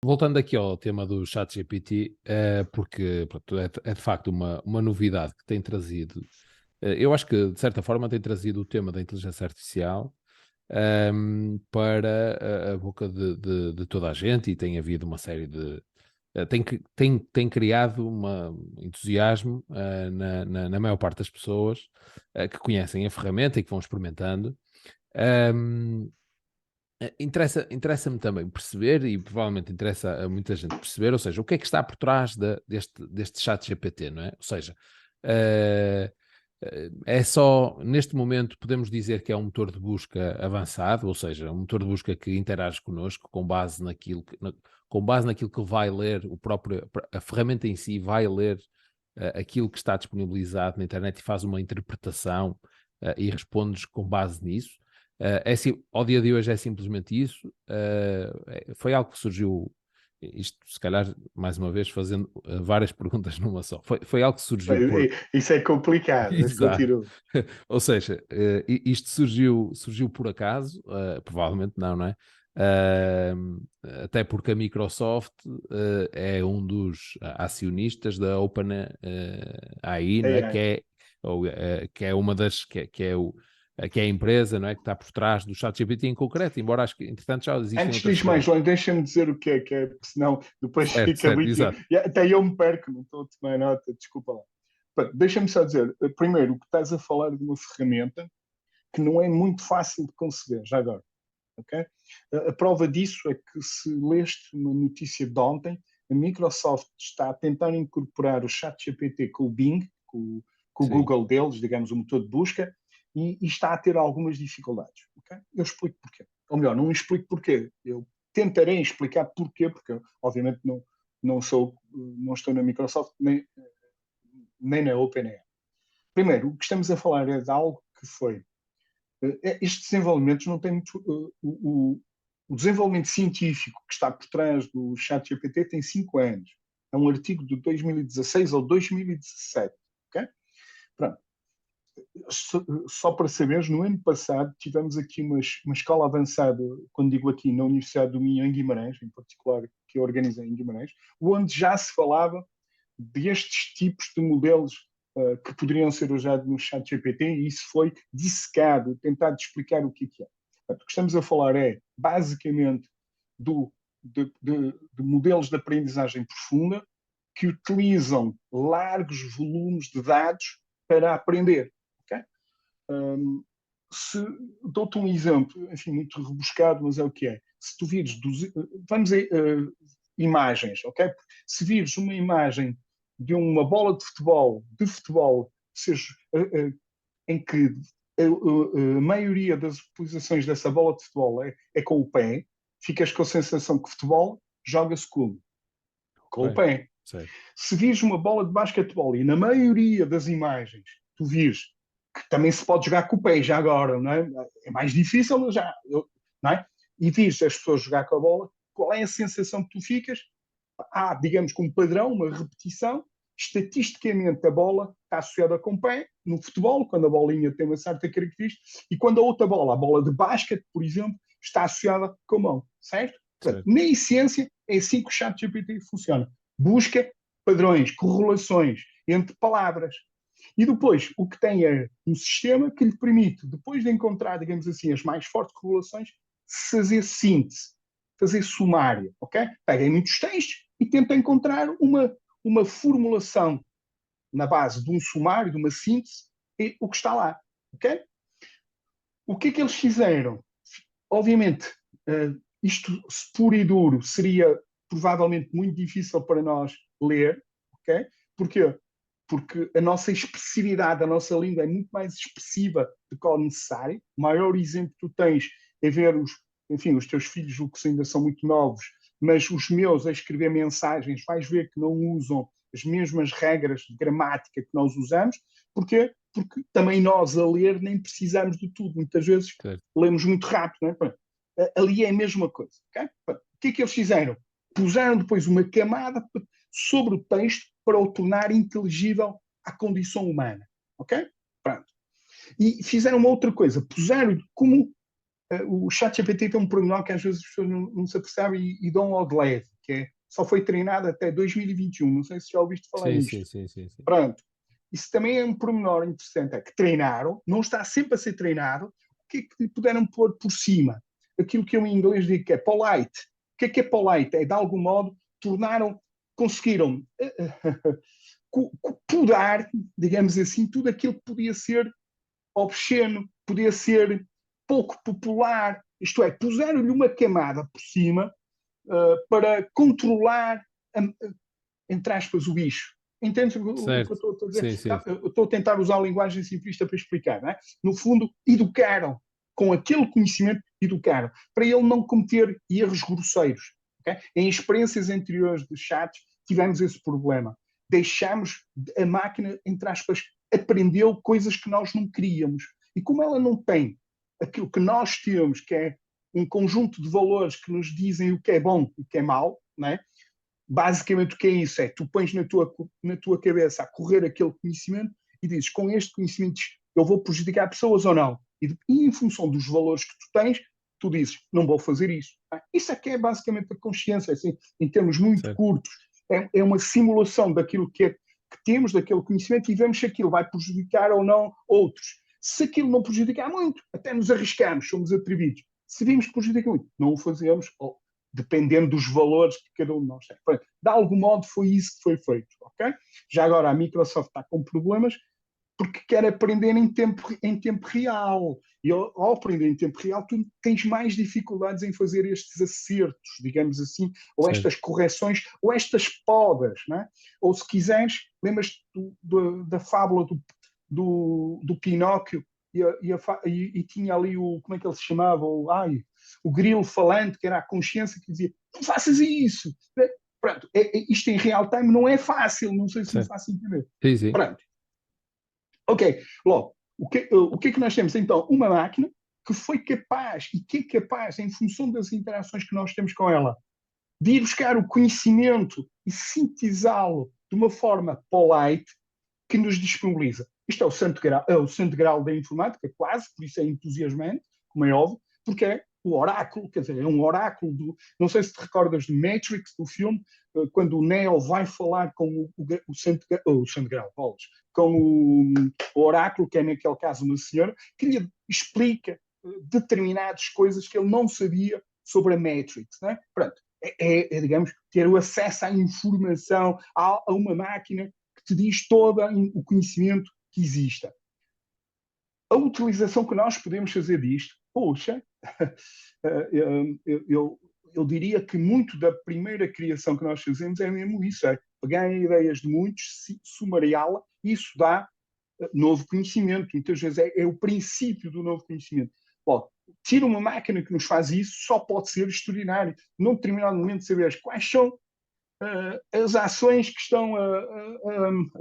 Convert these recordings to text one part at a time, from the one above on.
Voltando aqui ao tema do ChatGPT, porque pronto, é de facto uma novidade que tem trazido. Eu acho que, de certa forma, tem trazido o tema da inteligência artificial para a boca de toda a gente, e tem havido uma série de. Tem criado entusiasmo na maior parte das pessoas que conhecem a ferramenta e que vão experimentando. Ahm, Interessa-me também perceber, e provavelmente interessa a muita gente perceber, ou seja, o que é que está por trás deste chat GPT, não é? Ou seja, eh, é só, neste momento, podemos dizer que é um motor de busca avançado, ou seja, um motor de busca que interage connosco com base naquilo que vai ler, a ferramenta em si vai ler aquilo que está disponibilizado na internet e faz uma interpretação e responde com base nisso. Ao dia de hoje é simplesmente isso. Foi algo que surgiu, isto se calhar, mais uma vez, fazendo várias perguntas numa só. Foi algo que surgiu por. Isso é complicado, mas Exato. continua. Ou seja, isto surgiu por acaso, provavelmente não, não é? Até porque a Microsoft é um dos acionistas da OpenAI, não é? AI. Que é uma das que é a empresa, não é? Que está por trás do ChatGPT em concreto, embora acho que entretanto já existem Antes outras diz mais ferramentas. longe, deixa-me dizer o que é, porque senão depois Certo, fica certo, muito. exato. E até eu me perco, não estou a tomar nota, desculpa lá. Pronto, deixa-me só dizer, primeiro, o que estás a falar de uma ferramenta que não é muito fácil de conceber, já agora. Okay? A prova disso é que, se leste uma notícia de ontem, a Microsoft está a tentar incorporar o ChatGPT com o Bing, com o Sim, Google deles, digamos, o motor de busca, e está a ter algumas dificuldades. Okay? Eu explico porquê. Ou melhor, não explico porquê. Eu tentarei explicar porquê, porque obviamente não estou na Microsoft nem na OpenAI. Primeiro, o que estamos a falar é de algo que foi estes desenvolvimentos não têm muito. O desenvolvimento científico que está por trás do ChatGPT tem 5 anos. É um artigo de 2016 ou 2017. Okay? Pronto. Só para saberes, no ano passado tivemos aqui uma escola avançada, quando digo aqui, na Universidade do Minho, em Guimarães, em particular, que eu organizei em Guimarães, onde já se falava destes tipos de modelos que poderiam ser usados no chat GPT, e isso foi dissecado, tentado explicar o que é. Portanto, o que estamos a falar é, basicamente, de modelos de aprendizagem profunda que utilizam largos volumes de dados para aprender. Okay? Um, Dou-te um exemplo, enfim, muito rebuscado, mas é o que é. Se tu vires, vamos a imagens, ok? Se vires uma imagem de uma bola de futebol, seja, em que a maioria das utilizações dessa bola de futebol é com o pé, ficas com a sensação que futebol joga-se como? Com o ok, pé. certo. Se vires uma bola de basquetebol, e na maioria das imagens tu vires que também se pode jogar com o pé já agora, não é? É mais difícil, mas já, não é? E vires as pessoas jogar com a bola, qual é a sensação que tu ficas? Há, digamos, como padrão, uma repetição. Estatisticamente, a bola está associada com o pé, no futebol, quando a bolinha tem uma certa característica, e quando a outra bola, a bola de basquete, por exemplo, está associada com a mão, certo? Portanto, Certo. na essência, é assim que o chat GPT funciona. Busca padrões, correlações entre palavras. E depois, o que tem é um sistema que lhe permite, depois de encontrar, digamos assim, as mais fortes correlações, fazer síntese, fazer sumário, ok? Pega em muitos textos e tenta encontrar uma formulação na base de um sumário, de uma síntese, e o que está lá, ok? O que é que eles fizeram? Obviamente, isto puro e duro seria provavelmente muito difícil para nós ler, ok? Porquê? Porque a nossa expressividade, a nossa língua é muito mais expressiva do que o necessário. O maior exemplo que tu tens é ver enfim, os teus filhos, o que ainda são muito novos, mas os meus a escrever mensagens, vais ver que não usam as mesmas regras de gramática que nós usamos. Porquê? Porque também nós a ler nem precisamos de tudo. Muitas vezes Certo. lemos muito rápido, não é? Ali é a mesma coisa. Okay? O que é que eles fizeram? Puseram depois uma camada sobre o texto para o tornar inteligível à condição humana. Ok? Pronto. E fizeram uma outra coisa. Puseram como o ChatGPT tem um pormenor que às vezes as pessoas não se apercebem e dão ao de leve, que é, só foi treinado até 2021. Não sei se já ouviste falar Sim, nisto. sim, sim, sim, sim. Pronto. Isso também é um pormenor interessante, é que treinaram, não está sempre a ser treinado, o que é que lhe puderam pôr por cima? Aquilo que eu em inglês digo que é polite. O que é polite? É, de algum modo, conseguiram podar, digamos assim, tudo aquilo que podia ser obsceno, podia ser pouco popular, isto é, puseram-lhe uma camada por cima para controlar, entre aspas, o bicho. Entendes o que eu Certo. estou a dizer? Sim, sim. Eu estou a tentar usar a linguagem simplista para explicar. Não é? No fundo, educaram, com aquele conhecimento, educaram, para ele não cometer erros grosseiros. Okay? Em experiências anteriores de chats, tivemos esse problema. Deixamos a máquina, entre aspas, aprendeu coisas que nós não queríamos. E como ela não tem aquilo que nós temos, que é um conjunto de valores que nos dizem o que é bom e o que é mau, não é? Basicamente o que é isso? É tu pões na tua cabeça a correr aquele conhecimento e dizes, com este conhecimento eu vou prejudicar pessoas ou não? E em função dos valores que tu tens, tu dizes, não vou fazer isso. Isso é que é basicamente a consciência, assim, em termos muito Certo. curtos. É uma simulação daquilo que temos, daquele conhecimento, e vemos se aquilo vai prejudicar ou não outros. Se aquilo não prejudicar muito, até nos arriscamos, somos atrevidos. Se vimos que prejudica muito, não o fazemos, ou dependendo dos valores que cada um de nós tem. De algum modo foi isso que foi feito, ok? Já agora a Microsoft está com problemas porque quer aprender em tempo real. E ao aprender em tempo real, tu tens mais dificuldades em fazer estes acertos, digamos assim, ou Certo. estas correções, ou estas podas, né? Ou se quiseres, lembras da fábula do Pinóquio e tinha ali como é que ele se chamava? O grilo falante, que era a consciência que dizia, não faças isso. Pronto, isto em real time não é fácil, não sei se me Certo. faço entender. Sim, sim. Pronto. Ok, logo, o que é que nós temos então? Uma máquina que foi capaz e que é capaz, em função das interações que nós temos com ela, de ir buscar o conhecimento e sintetizá-lo de uma forma polite que nos disponibiliza. Isto é o santo grau da informática, quase, por isso é entusiasmante, como é óbvio, porque é o oráculo, quer dizer, é um oráculo do. Não sei se te recordas do Matrix, do filme, quando o Neo vai falar com o santo grau, com o oráculo, que é naquele caso uma senhora, que lhe explica determinadas coisas que ele não sabia sobre a Matrix. Né? Pronto, digamos, ter o acesso à informação, a uma máquina que te diz todo o conhecimento que exista. A utilização que nós podemos fazer disto, poxa, eu diria que muito da primeira criação que nós fazemos é mesmo isso, é pegar ideias de muitos, sumariá-la, e isso dá novo conhecimento. Muitas vezes é o princípio do novo conhecimento. Bom, tira uma máquina que nos faz isso, só pode ser extraordinário. Num determinado momento saberes quais são as ações que estão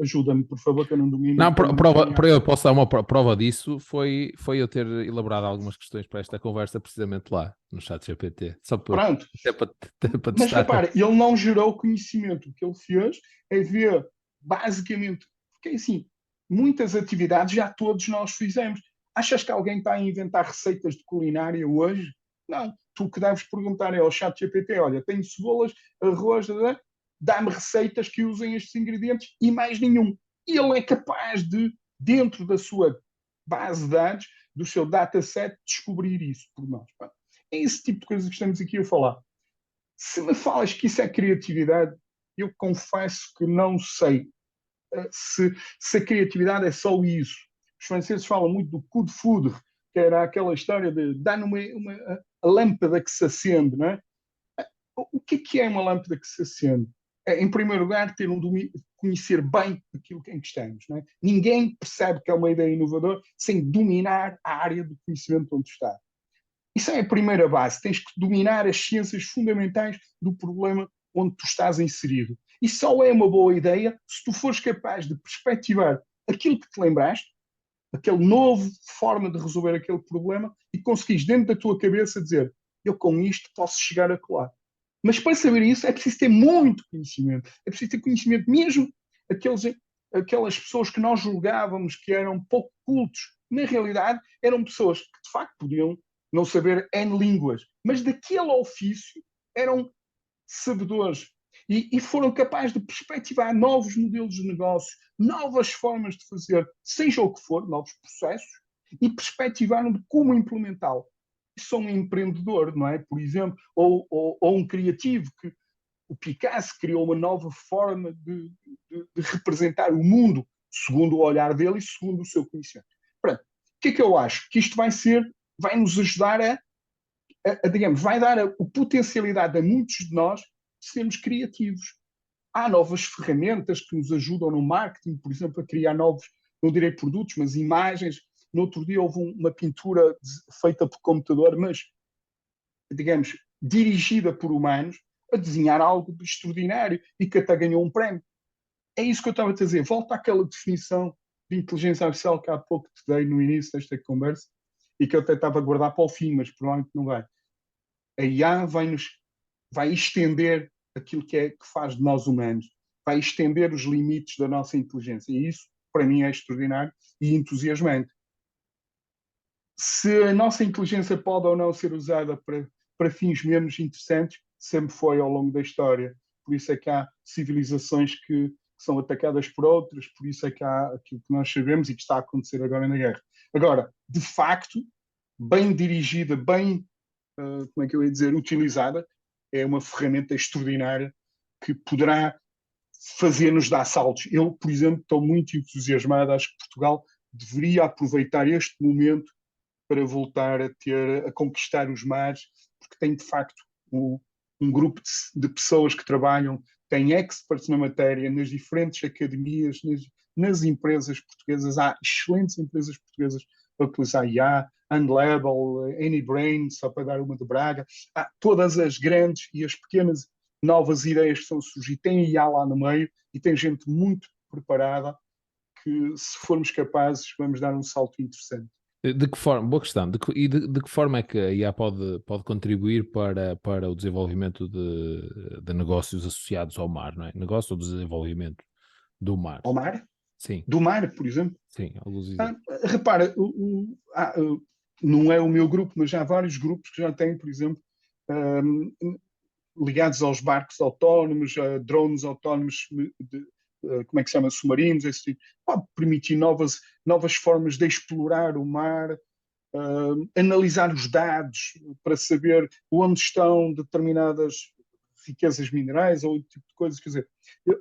ajuda-me, por favor, que eu não domino o Não, termo prova, engenharia. eu posso dar uma prova disso foi eu ter elaborado algumas questões para esta conversa precisamente lá, no chat GPT. Só para, Pronto. até para Mas testar. repara, ele não gerou conhecimento. O que ele fez é ver, basicamente, porque assim, muitas atividades já todos nós fizemos. Achas que alguém está a inventar receitas de culinária hoje? Não. Tu o que deves perguntar é ao chat GPT, olha, tenho cebolas, arroz, dá-me receitas que usem estes ingredientes e mais nenhum. E ele é capaz de, dentro da sua base de dados, do seu dataset, descobrir isso por nós. É esse tipo de coisa que estamos aqui a falar. Se me falas que isso é criatividade, eu confesso que não sei se a criatividade é só isso. Os franceses falam muito do coup de foudre, que era aquela história de dar a lâmpada que se acende, não é? O que é uma lâmpada que se acende? É, em primeiro lugar, ter conhecer bem aquilo em que estamos. Não é? Ninguém percebe que é uma ideia inovadora sem dominar a área do conhecimento onde está. Isso é a primeira base. Tens que dominar as ciências fundamentais do problema onde tu estás inserido. E só é uma boa ideia se tu fores capaz de perspectivar aquilo que te lembraste, aquele novo forma de resolver aquele problema e conseguires dentro da tua cabeça dizer eu com isto posso chegar a colar. Mas para saber isso é preciso ter muito conhecimento. É preciso ter conhecimento mesmo aquelas pessoas que nós julgávamos que eram pouco cultos. Na realidade, eram pessoas que de facto podiam não saber N línguas, mas daquele ofício eram sabedores e foram capazes de perspectivar novos modelos de negócio, novas formas de fazer, seja o que for, novos processos, e perspectivaram de como implementá-lo. Isso é um empreendedor, não é? Por exemplo, ou um criativo que o Picasso criou uma nova forma de representar o mundo segundo o olhar dele e segundo o seu conhecimento. Portanto, o que é que eu acho? Que isto vai nos ajudar digamos, vai dar a potencialidade a muitos de nós de sermos criativos. Há novas ferramentas que nos ajudam no marketing, por exemplo, a criar novos, não direi produtos, mas imagens. No outro dia houve uma pintura feita por computador, mas, digamos, dirigida por humanos, a desenhar algo de extraordinário e que até ganhou um prémio. É isso que eu estava a dizer. Volta àquela definição de inteligência artificial que há pouco te dei no início desta conversa e que eu até estava a guardar para o fim, mas provavelmente não vai. A IA vai estender aquilo que faz de nós humanos, vai estender os limites da nossa inteligência. E isso, para mim, é extraordinário e entusiasmante. Se a nossa inteligência pode ou não ser usada para fins menos interessantes, sempre foi ao longo da história. Por isso é que há civilizações que são atacadas por outras, por isso é que há aquilo que nós sabemos e que está a acontecer agora na guerra. Agora, de facto, bem dirigida, bem, como é que eu ia dizer, utilizada, é uma ferramenta extraordinária que poderá fazer-nos dar saltos. Eu, por exemplo, estou muito entusiasmado, acho que Portugal deveria aproveitar este momento para voltar a conquistar os mares, porque tem de facto um grupo de pessoas que trabalham, têm experts na matéria, nas diferentes academias, nas empresas portuguesas. Há excelentes empresas portuguesas para utilizar IA, Unlabel, AnyBrain, só para dar uma de Braga. Há todas as grandes e as pequenas novas ideias que estão a surgir. Tem IA lá no meio e tem gente muito preparada que, se formos capazes, vamos dar um salto interessante. De que forma, boa questão, de que forma é que a IA pode contribuir para o desenvolvimento de negócios associados ao mar, não é? Negócio ou desenvolvimento do mar. Ao mar? Sim. Do mar, por exemplo? Sim, alguns exemplos. Repara, não é o meu grupo, mas há vários grupos que já têm, por exemplo, ligados aos barcos autónomos, a drones autónomos, como é que se chama, submarinos, esse tipo. Pode permitir novas formas de explorar o mar, analisar os dados para saber onde estão determinadas riquezas minerais ou outro tipo de coisas. Quer dizer,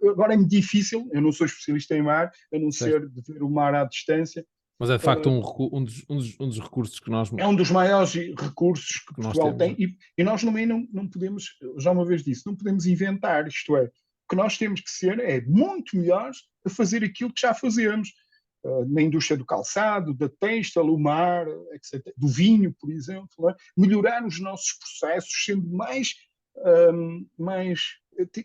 agora é difícil, eu não sou especialista em mar, a não ser de ver o mar à distância. Mas é de facto um dos recursos que nós... É um dos maiores recursos que Portugal tem e nós também não podemos, já uma vez disse, não podemos inventar, isto é, o que nós temos que ser é muito melhores a fazer aquilo que já fazemos, na indústria do calçado, da têxtil, do mar, etc., do vinho, por exemplo, é? Melhorar os nossos processos, sendo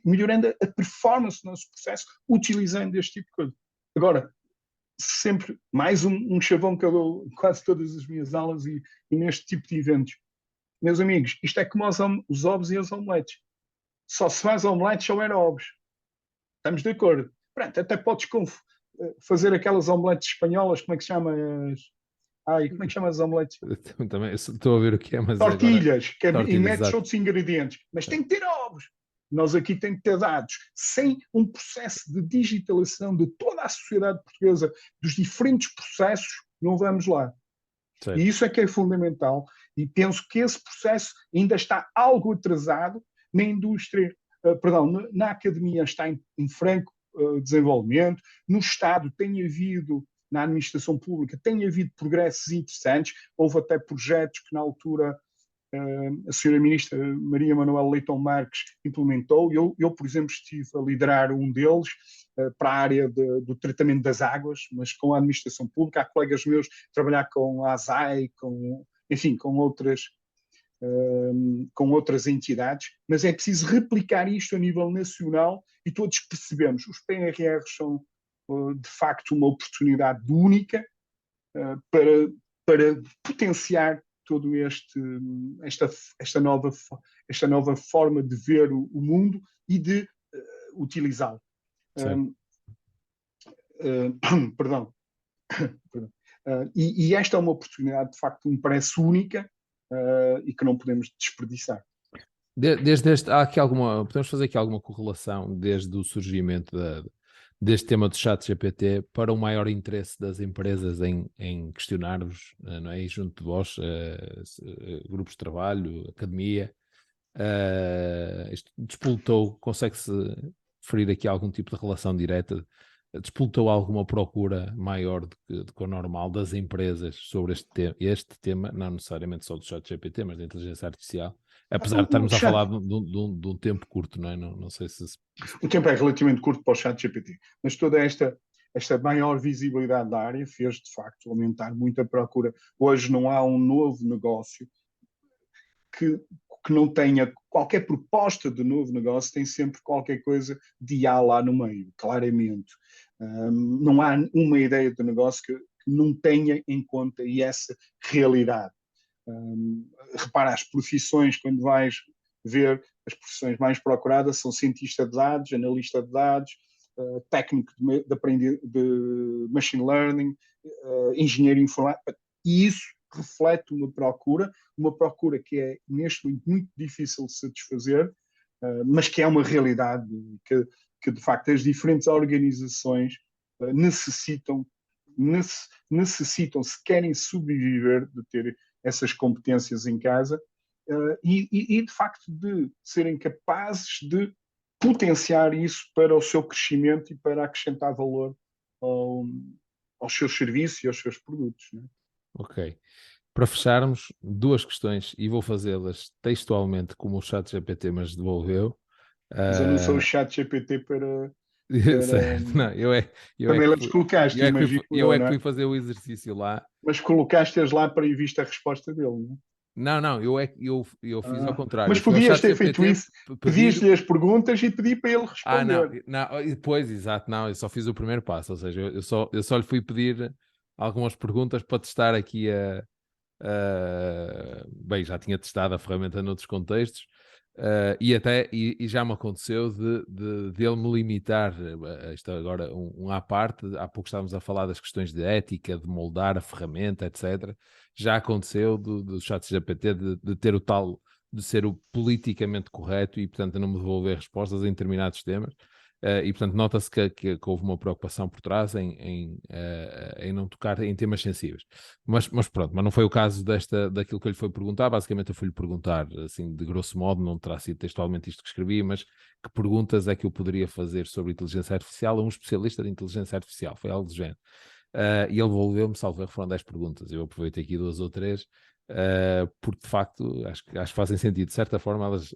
melhorando a performance do nosso processo, utilizando este tipo de coisa. Agora, sempre mais um chavão que eu dou em quase todas as minhas aulas e neste tipo de eventos. Meus amigos, isto é como os ovos e as omeletes. Só se faz omeletes ou era ovos. Estamos de acordo. Pronto, até podes fazer aquelas omeletes espanholas, como é que se chama? Como é que chama as omeletes? Também estou a ver o que é, mas tortilhas, agora... e metes outros ingredientes. Mas tem que ter ovos. Nós aqui temos que ter dados. Sem um processo de digitalização de toda a sociedade portuguesa, dos diferentes processos, não vamos lá. Certo. E isso é que é fundamental. E penso que esse processo ainda está algo atrasado na indústria, na academia está em franco desenvolvimento, no Estado tem havido, na administração pública, tem havido progressos interessantes, houve até projetos que na altura a senhora ministra Maria Manuela Leitão Marques implementou. Eu, por exemplo, estive a liderar um deles para a área do tratamento das águas, mas com a administração pública. Há colegas meus trabalhar com a ASAI, enfim, com outras entidades, mas é preciso replicar isto a nível nacional e todos percebemos. Os PRRs são, de facto, uma oportunidade única para potenciar todo esta nova forma de ver o mundo e de utilizá-lo. Perdão. E esta é uma oportunidade, de facto, me parece única, e que não podemos desperdiçar. Podemos fazer aqui alguma correlação desde o surgimento deste tema do chat GPT para o maior interesse das empresas em questionar-vos, não é? E junto de vós, grupos de trabalho, academia, isto despoltou, consegue-se referir aqui a algum tipo de relação direta? Despoltou alguma procura maior do que o normal das empresas sobre este tema, não necessariamente só do chat GPT, mas da inteligência artificial? Apesar de estarmos a falar de um tempo curto, não é? Não sei se... O tempo é relativamente curto para o chat GPT, mas toda esta maior visibilidade da área fez, de facto, aumentar muito a procura. Hoje não há um novo negócio que não tenha qualquer proposta de novo negócio, tem sempre qualquer coisa de IA lá no meio, claramente. Não há uma ideia de negócio que não tenha em conta essa realidade. Repara, as profissões, quando vais ver as profissões mais procuradas, são cientista de dados, analista de dados, técnico de machine learning, engenheiro informático, e isso reflete uma procura que é neste momento muito difícil de satisfazer, mas que é uma realidade que de facto as diferentes organizações necessitam, se querem sobreviver, de ter essas competências em casa e de facto de serem capazes de potenciar isso para o seu crescimento e para acrescentar valor aos seus serviços e aos seus produtos. Né? Ok. Para fecharmos, duas questões, e vou fazê-las textualmente como o chat GPT mas devolveu. Mas eu não sou o chat GPT para Certo, não, também lá descolocaste, imagino eu, é não que é? fui fazer o exercício lá. Mas colocaste-as lá para ir vista a resposta dele, não é? Não, eu fiz ao contrário. Mas Eu fui ao podias chat ter feito GPT isso, pedir... pedias-lhe as perguntas e pedi para ele Não, responder. depois, exato, não, eu só fiz o primeiro passo, ou seja, eu só lhe fui pedir algumas perguntas para testar aqui bem, já tinha testado a ferramenta noutros contextos, e já me aconteceu de ele me limitar, isto agora um à parte, há pouco estávamos a falar das questões de ética, de moldar a ferramenta, etc. Já aconteceu do ChatGPT de ter o tal, de ser o politicamente correto e, portanto, não me devolver respostas em determinados temas. E, portanto, nota-se que houve uma preocupação por trás em não tocar em temas sensíveis. Mas pronto, mas não foi o caso daquilo que eu lhe foi perguntar. Basicamente, eu fui-lhe perguntar, assim, de grosso modo, não terá sido textualmente isto que escrevi, mas que perguntas é que eu poderia fazer sobre inteligência artificial a um especialista de inteligência artificial? Foi algo do género. E ele devolveu-me, salvo erro, foram 10 perguntas. Eu aproveitei aqui 2 ou 3. Porque de facto acho que fazem sentido. De certa forma, elas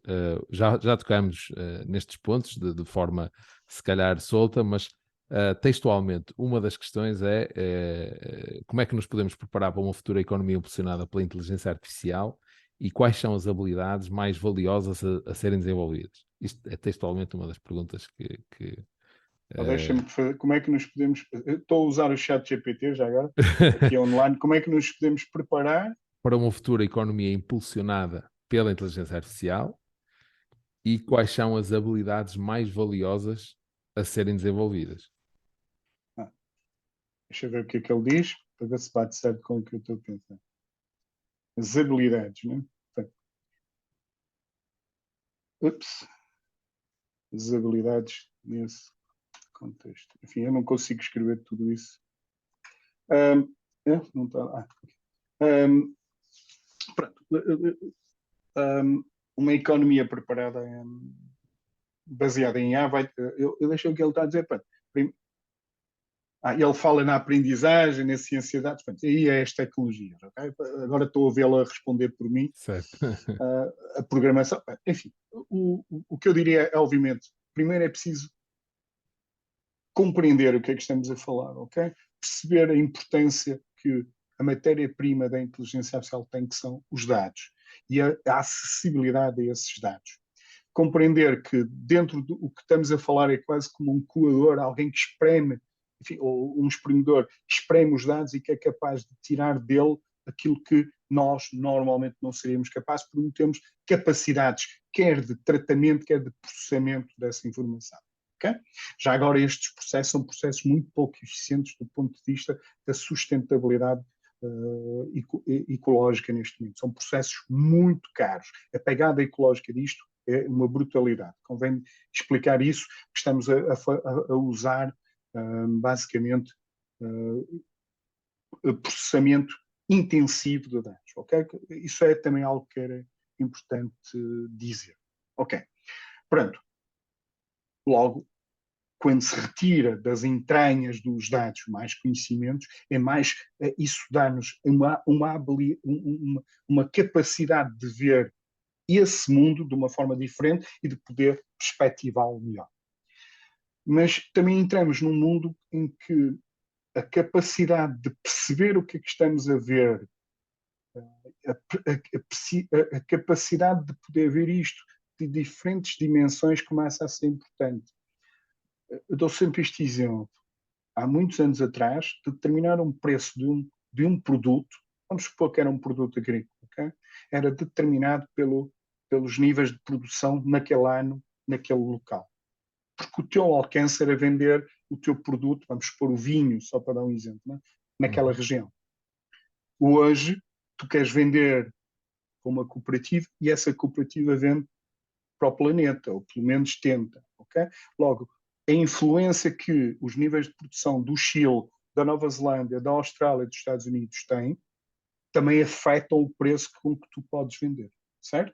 já tocamos nestes pontos de forma se calhar solta, mas textualmente, uma das questões é como é que nos podemos preparar para uma futura economia impulsionada pela inteligência artificial e quais são as habilidades mais valiosas a serem desenvolvidas? Isto é textualmente uma das perguntas que Deixa-me fazer, como é que nos podemos. Eu estou a usar o chat GPT já agora, aqui online. Como é que nos podemos preparar? para uma futura economia impulsionada pela inteligência artificial e quais são as habilidades mais valiosas a serem desenvolvidas? Deixa eu ver o que é que ele diz, para ver se bate certo com o que eu estou a pensar. As habilidades, não é? Ups. As habilidades nesse contexto. Enfim, eu não consigo escrever tudo isso. Não está. Pronto. Uma economia preparada baseada em IA eu deixo o que ele está a dizer. Ele fala na aprendizagem, na ciência de dados, aí é as tecnologias. Okay? Agora estou a vê-la responder por mim. Certo. A programação. Enfim, o que eu diria é, obviamente, primeiro é preciso compreender o que é que estamos a falar, ok? Perceber a importância que a matéria-prima da inteligência artificial tem, que são os dados, e a acessibilidade a esses dados. Compreender que dentro do que estamos a falar é quase como um coador, alguém que espreme, enfim, ou um espremedor que espreme os dados e que é capaz de tirar dele aquilo que nós normalmente não seríamos capazes, porque não temos capacidades, quer de tratamento, quer de processamento dessa informação. Okay? Já agora estes processos são processos muito pouco eficientes do ponto de vista da sustentabilidade ecológica neste momento. São processos muito caros. A pegada ecológica disto é uma brutalidade. Convém explicar isso, que estamos a usar basicamente processamento intensivo de dados. Okay? Isso é também algo que era importante dizer. Ok. Pronto. Logo, quando se retira das entranhas dos dados mais conhecimentos, isso dá-nos uma capacidade de ver esse mundo de uma forma diferente e de poder perspectivá-lo melhor. Mas também entramos num mundo em que a capacidade de perceber o que é que estamos a ver, a capacidade de poder ver isto de diferentes dimensões começa a ser importante. Eu dou sempre este exemplo. Há muitos anos atrás, determinar um preço de um produto, vamos supor que era um produto agrícola, okay? Era determinado pelos níveis de produção naquele ano, naquele local. Porque o teu alcance era vender o teu produto, vamos supor o vinho, só para dar um exemplo, né? Naquela região. Hoje, tu queres vender para uma cooperativa e essa cooperativa vende para o planeta, ou pelo menos tenta. Okay? Logo, a influência que os níveis de produção do Chile, da Nova Zelândia, da Austrália e dos Estados Unidos têm, também afetam o preço com que tu podes vender, certo?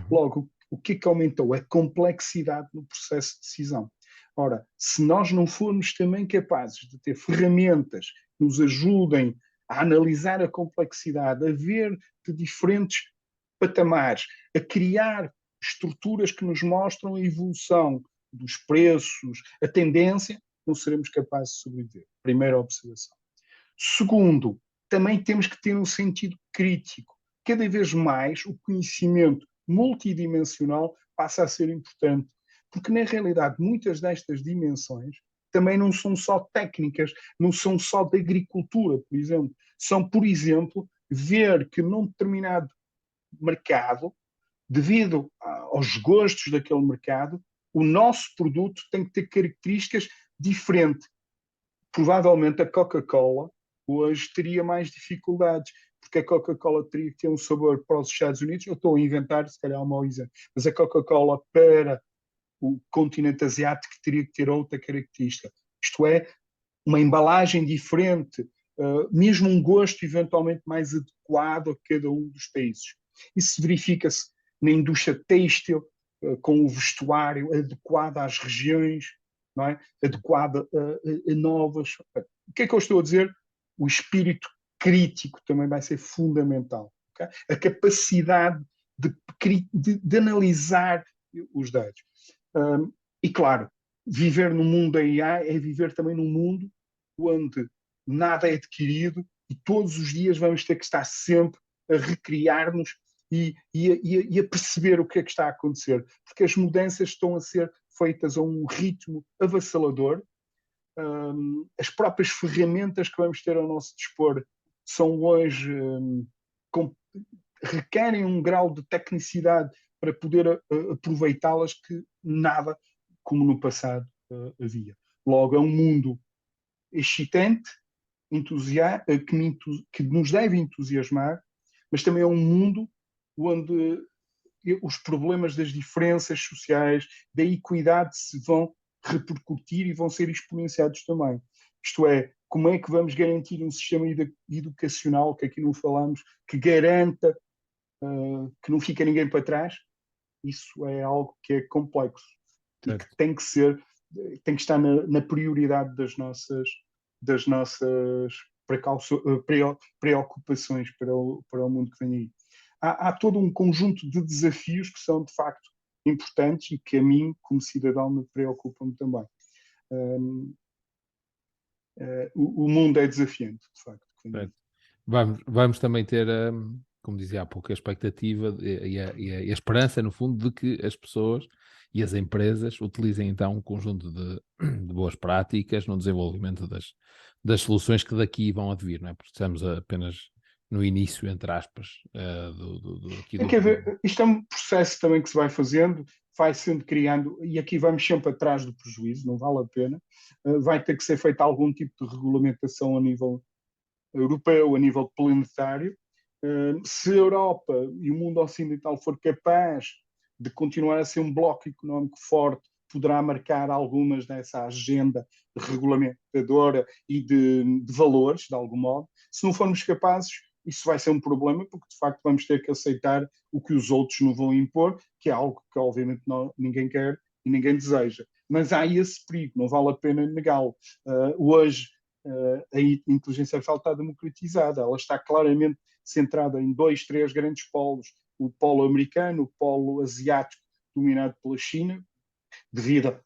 Logo, o que é que aumentou? A complexidade no processo de decisão. Ora, se nós não formos também capazes de ter ferramentas que nos ajudem a analisar a complexidade, a ver de diferentes patamares, a criar estruturas que nos mostram a evolução dos preços, a tendência, não seremos capazes de sobreviver. Primeira observação. Segundo, também temos que ter um sentido crítico. Cada vez mais o conhecimento multidimensional passa a ser importante, porque na realidade muitas destas dimensões também não são só técnicas, não são só de agricultura, por exemplo. São, por exemplo, ver que num determinado mercado, devido aos gostos daquele mercado, o nosso produto tem que ter características diferentes. Provavelmente a Coca-Cola hoje teria mais dificuldades, porque a Coca-Cola teria que ter um sabor para os Estados Unidos. Eu estou a inventar, se calhar, um mau exemplo, mas a Coca-Cola para o continente asiático teria que ter outra característica. Isto é, uma embalagem diferente, mesmo um gosto eventualmente mais adequado a cada um dos países. Isso verifica-se na indústria têxtil, com o vestuário adequado às regiões, não é? Adequado a novas. O que é que eu estou a dizer? O espírito crítico também vai ser fundamental. Okay? A capacidade de analisar os dados. E claro, viver no mundo da AI é viver também num mundo onde nada é adquirido e todos os dias vamos ter que estar sempre a recriar-nos e a perceber o que é que está a acontecer, porque as mudanças estão a ser feitas a um ritmo avassalador. As próprias ferramentas que vamos ter ao nosso dispor são hoje requerem um grau de tecnicidade para poder aproveitá-las que nada como no passado havia. Logo, é um mundo excitante, que nos deve entusiasmar, mas também é um mundo onde os problemas das diferenças sociais, da equidade se vão repercutir e vão ser exponenciados também. Isto é, como é que vamos garantir um sistema educacional, que aqui não falamos, que garanta que não fica ninguém para trás? Isso é algo que é complexo e que tem que estar na prioridade das nossas preocupações para o mundo que vem aí. Há todo um conjunto de desafios que são de facto importantes e que a mim, como cidadão, me preocupam também. O mundo é desafiante, de facto. Vamos também ter, como dizia há pouco, a expectativa e a esperança, no fundo, de que as pessoas e as empresas utilizem então um conjunto de boas práticas no desenvolvimento das soluções que daqui vão advir, não é? Porque estamos apenas no início, entre aspas, isto é um processo também que se vai fazendo, vai sendo criando, e aqui vamos sempre atrás do prejuízo, não vale a pena. Vai ter que ser feita algum tipo de regulamentação a nível europeu, a nível planetário. Se a Europa e o mundo ocidental for capaz de continuar a ser um bloco económico forte, poderá marcar algumas dessa agenda regulamentadora e de valores, de algum modo. Se não formos capazes, isso vai ser um problema, porque de facto vamos ter que aceitar o que os outros nos vão impor, que é algo que obviamente ninguém quer e ninguém deseja. Mas há esse perigo, não vale a pena negá-lo. Hoje, a inteligência artificial está democratizada, ela está claramente centrada em 2, 3 grandes polos, o polo americano, o polo asiático, dominado pela China, devido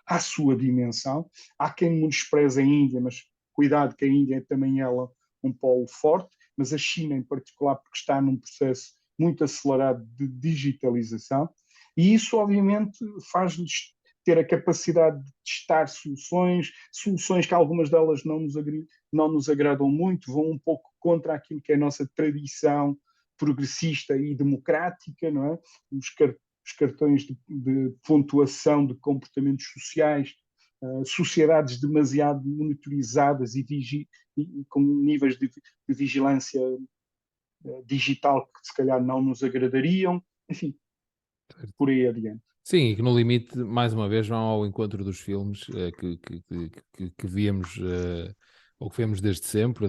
à sua dimensão. Há quem menospreze a Índia, mas cuidado que a Índia é também ela um polo forte, mas a China em particular porque está num processo muito acelerado de digitalização, e isso obviamente faz-nos ter a capacidade de testar soluções que algumas delas não nos agradam muito, vão um pouco contra aquilo que é a nossa tradição progressista e democrática, não é? Os cartões de pontuação de comportamentos sociais, sociedades demasiado monitorizadas e com níveis de vigilância digital que se calhar não nos agradariam, enfim, por aí adiante. Sim, e que no limite, mais uma vez, vão ao encontro dos filmes que víamos, ou que vemos desde sempre.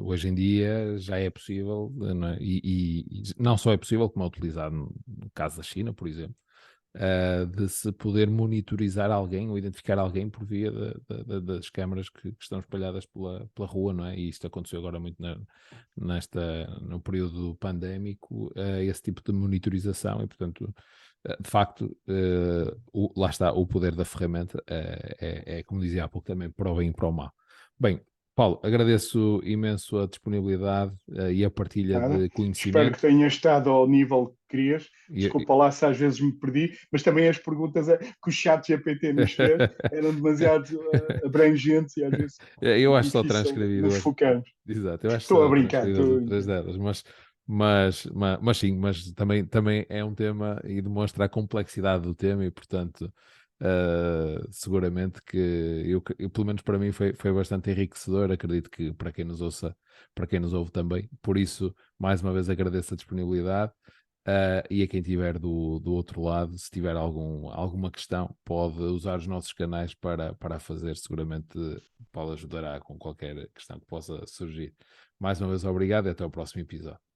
Hoje em dia já é possível, não é? E não só é possível, como é utilizado no caso da China, por exemplo, de se poder monitorizar alguém ou identificar alguém por via das câmaras que estão espalhadas pela rua, não é? E isto aconteceu agora muito no período pandémico, esse tipo de monitorização, e portanto, de facto, lá está o poder da ferramenta, como dizia há pouco também, para o bem e para o mal. Bem, Paulo, agradeço imenso a disponibilidade e a partilha Nada. de Espero conhecimento. que tenha estado ao nível que querias. E, Desculpa lá se às vezes me perdi, mas também as perguntas que o chat GPT nos fez eram demasiado abrangentes e às vezes eu acho só difícil transcrevido, nos focarmos. exato, eu acho Estou a só brincar. transferido as outras delas, mas sim, mas também é um tema e demonstra a complexidade do tema e, portanto, seguramente que eu, pelo menos para mim, foi bastante enriquecedor. Acredito que para quem nos ouça, para quem nos ouve também. Por isso, mais uma vez agradeço a disponibilidade. E a quem estiver do outro lado, se tiver alguma questão, pode usar os nossos canais para a fazer. Seguramente Paulo ajudará com qualquer questão que possa surgir. Mais uma vez, obrigado e até o próximo episódio.